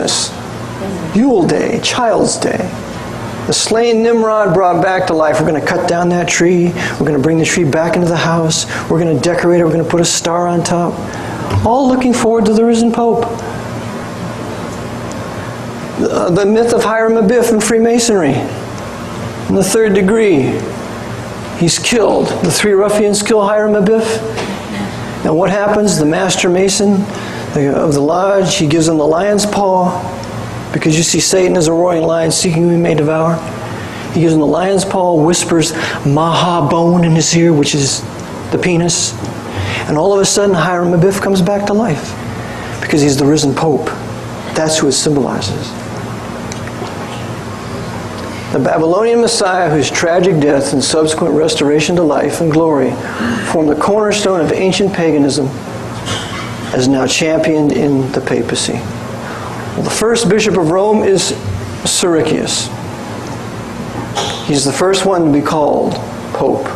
Christmas, Yule Day, Child's Day. The slain Nimrod brought back to life. We're going to cut down that tree. We're going to bring the tree back into the house. We're going to decorate it. We're going to put a star on top. All looking forward to the risen Pope. The myth of Hiram Abiff in Freemasonry. In the third degree, he's killed. The three ruffians kill Hiram Abiff. And what happens? The master mason of the lodge, he gives him the lion's paw, because you see Satan is a roaring lion seeking whom he may devour. He gives him the lion's paw, whispers Maha bone in his ear, which is the penis. And all of a sudden, Hiram Abiff comes back to life because he's the risen Pope. That's who it symbolizes. The Babylonian Messiah, whose tragic death and subsequent restoration to life and glory formed the cornerstone of ancient paganism, is now championed in the papacy. Well, the first bishop of Rome is Siricius. He's the first one to be called Pope.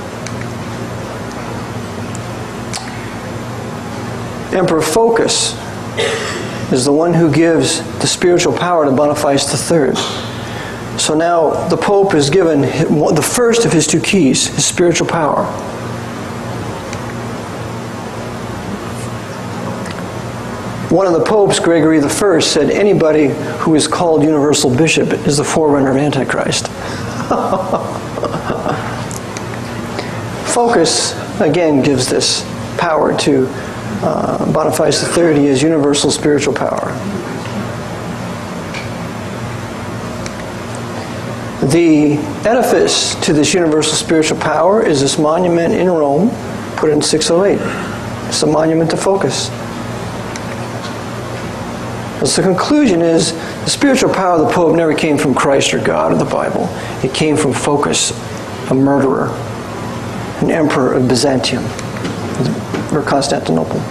Emperor Phocas is the one who gives the spiritual power to Boniface III. So now the Pope is given the first of his two keys, his spiritual power. One of the popes, Gregory I, said anybody who is called universal bishop is the forerunner of Antichrist. Phocas, again, gives this power to Boniface III. He has universal spiritual power. The edifice to this universal spiritual power is this monument in Rome, put in 608. It's a monument to Phocas. So the conclusion is the spiritual power of the Pope never came from Christ or God or the Bible. It came from Phocas, a murderer, an emperor of Byzantium or Constantinople.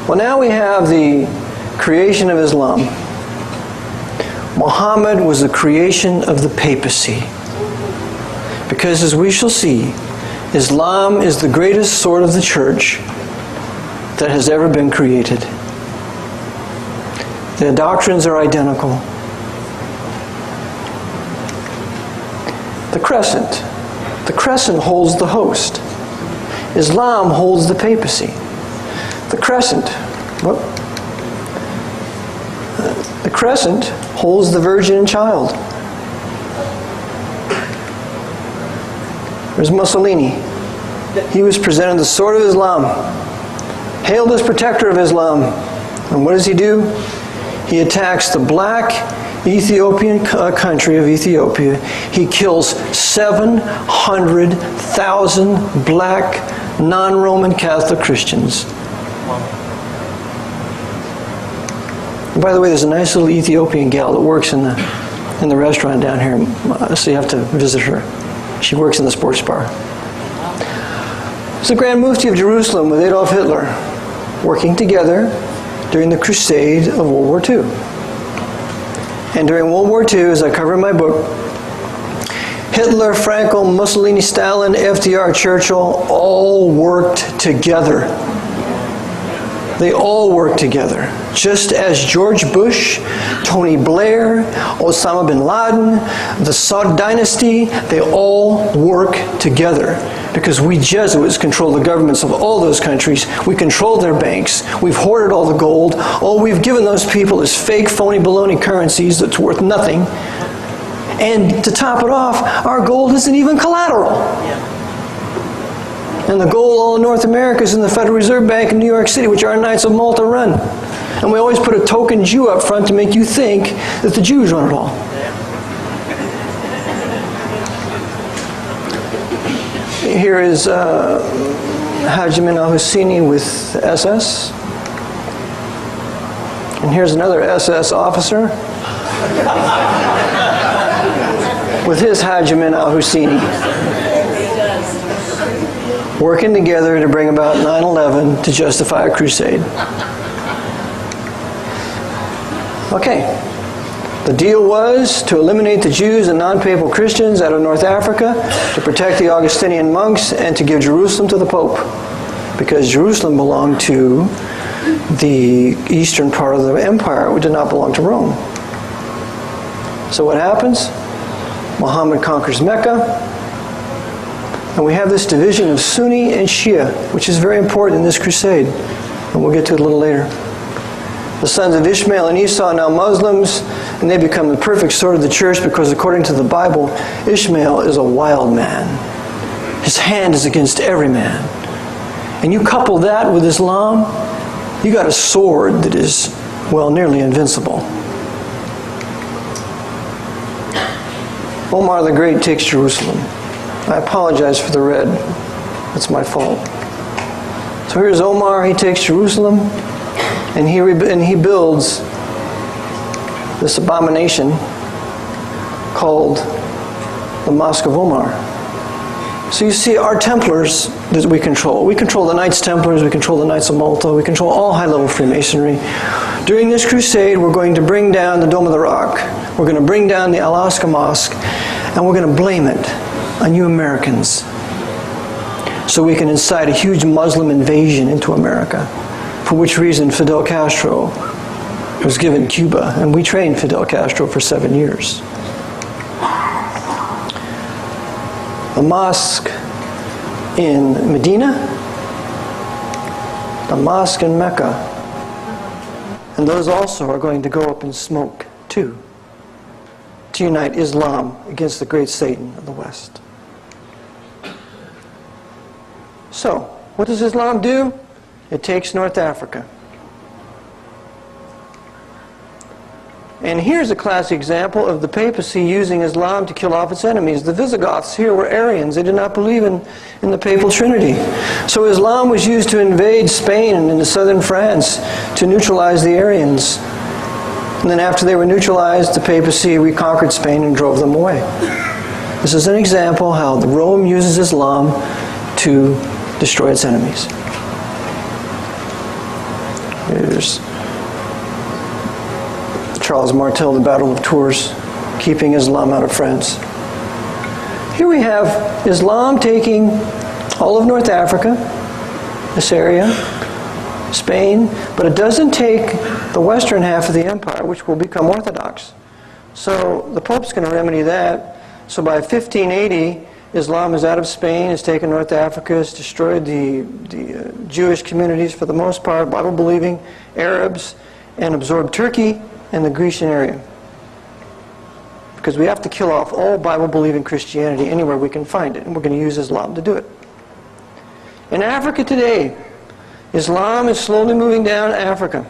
Well, now we have the creation of Islam. Muhammad was the creation of the papacy. Because as we shall see, Islam is the greatest sword of the church that has ever been created. The doctrines are identical. The crescent holds the host. Islam holds the papacy. The crescent holds the virgin and child. There's Mussolini. He was presented the sword of Islam, hailed as protector of Islam. And what does he do? He attacks the black Ethiopian country of Ethiopia. He kills 700,000 black non-Roman Catholic Christians. And by the way, there's a nice little Ethiopian gal that works in the restaurant down here, so you have to visit her. She works in the sports bar. It's the Grand Mufti of Jerusalem with Adolf Hitler working together during the crusade of World War II. And during World War II, as I cover in my book, Hitler, Franco, Mussolini, Stalin, FDR, Churchill all worked together. They all worked together. Just as George Bush, Tony Blair, Osama bin Laden, the Saud dynasty, they all work together. Because we Jesuits control the governments of all those countries. We control their banks. We've hoarded all the gold. All we've given those people is fake, phony, baloney currencies that's worth nothing. And to top it off, our gold isn't even collateral. And the gold all in North America is in the Federal Reserve Bank in New York City, which our Knights of Malta run. And we always put a token Jew up front to make you think that the Jews run it all. Here is Haji Min al-Husseini with SS. And here's another SS officer with his Haji Min al-Husseini. Working together to bring about 9/11 to justify a crusade. Okay. The deal was to eliminate the Jews and non-papal Christians out of North Africa, to protect the Augustinian monks, and to give Jerusalem to the Pope. Because Jerusalem belonged to the eastern part of the empire, which did not belong to Rome. So what happens? Muhammad conquers Mecca, and we have this division of Sunni and Shia, which is very important in this crusade, and we'll get to it a little later. The sons of Ishmael and Esau are now Muslims, and they become the perfect sword of the church because according to the Bible, Ishmael is a wild man. His hand is against every man. And you couple that with Islam, you got a sword that is, well, nearly invincible. Omar the Great takes Jerusalem. I apologize for the red. That's my fault. So here's Omar. He takes Jerusalem, and he builds this abomination called the Mosque of Omar. So you see, our Templars that we control. We control the Knights Templars, we control the Knights of Malta, we control all high-level Freemasonry. During this crusade, we're going to bring down the Dome of the Rock. We're going to bring down the Al-Aqsa Mosque, and we're going to blame it on you Americans, so we can incite a huge Muslim invasion into America, for which reason Fidel Castro was given Cuba, and we trained Fidel Castro for 7 years. The mosque in Medina, the mosque in Mecca, and those also are going to go up in smoke too, to unite Islam against the great Satan of the West. So, what does Islam do? It takes North Africa. And here's a classic example of the papacy using Islam to kill off its enemies. The Visigoths here were Arians. They did not believe in the papal trinity. So Islam was used to invade Spain and into southern France to neutralize the Arians. And then after they were neutralized, the papacy reconquered Spain and drove them away. This is an example how Rome uses Islam to destroy its enemies. Here's Charles Martel, the Battle of Tours, keeping Islam out of France. Here we have Islam taking all of North Africa, this area, Spain, but it doesn't take the western half of the empire, which will become Orthodox. So the Pope's going to remedy that. So by 1580, Islam is out of Spain, has taken North Africa, has destroyed the Jewish communities for the most part, Bible-believing Arabs, and absorbed Turkey and the Grecian area. Because we have to kill off all Bible-believing Christianity anywhere we can find it, and we're going to use Islam to do it. In Africa today, Islam is slowly moving down Africa.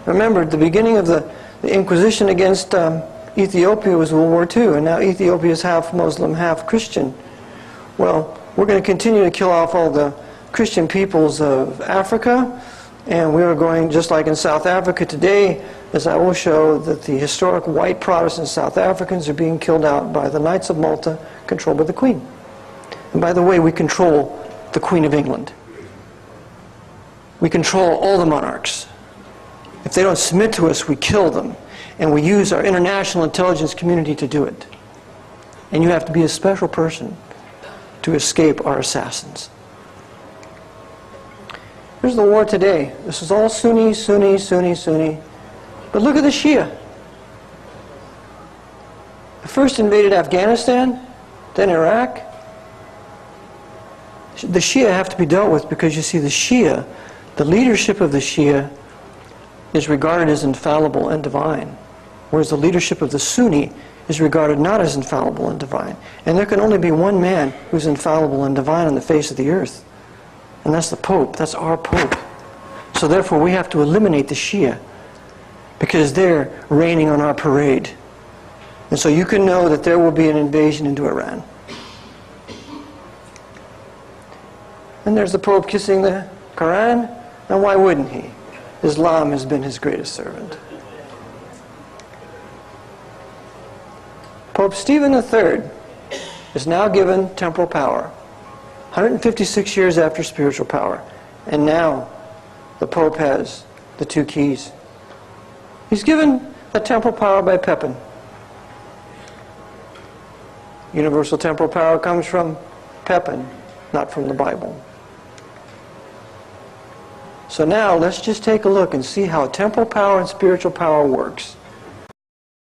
Remember, the beginning of the Inquisition against Ethiopia was World War II, and now Ethiopia is half Muslim, half Christian. Well, we're going to continue to kill off all the Christian peoples of Africa, and we are going, just like in South Africa today, as I will show, that the historic white Protestant South Africans are being killed out by the Knights of Malta, controlled by the Queen. And by the way, we control the Queen of England. We control all the monarchs. If they don't submit to us, we kill them. And we use our international intelligence community to do it. And you have to be a special person to escape our assassins. Here's the war today. This is all Sunni, Sunni, Sunni, Sunni. But look at the Shia. They first invaded Afghanistan, then Iraq. The Shia have to be dealt with because you see the Shia, the leadership of the Shia is regarded as infallible and divine, whereas the leadership of the Sunni is regarded not as infallible and divine. And there can only be one man who's infallible and divine on the face of the earth, and that's the Pope. That's our Pope. So therefore we have to eliminate the Shia because they're raining on our parade. And so you can know that there will be an invasion into Iran. And there's the Pope kissing the Quran. And why wouldn't he? Islam has been his greatest servant. Pope Stephen III is now given temporal power, 156 years after spiritual power. And now the Pope has the two keys. He's given the temporal power by Pepin. Universal temporal power comes from Pepin, not from the Bible. So now let's just take a look and see how temporal power and spiritual power works.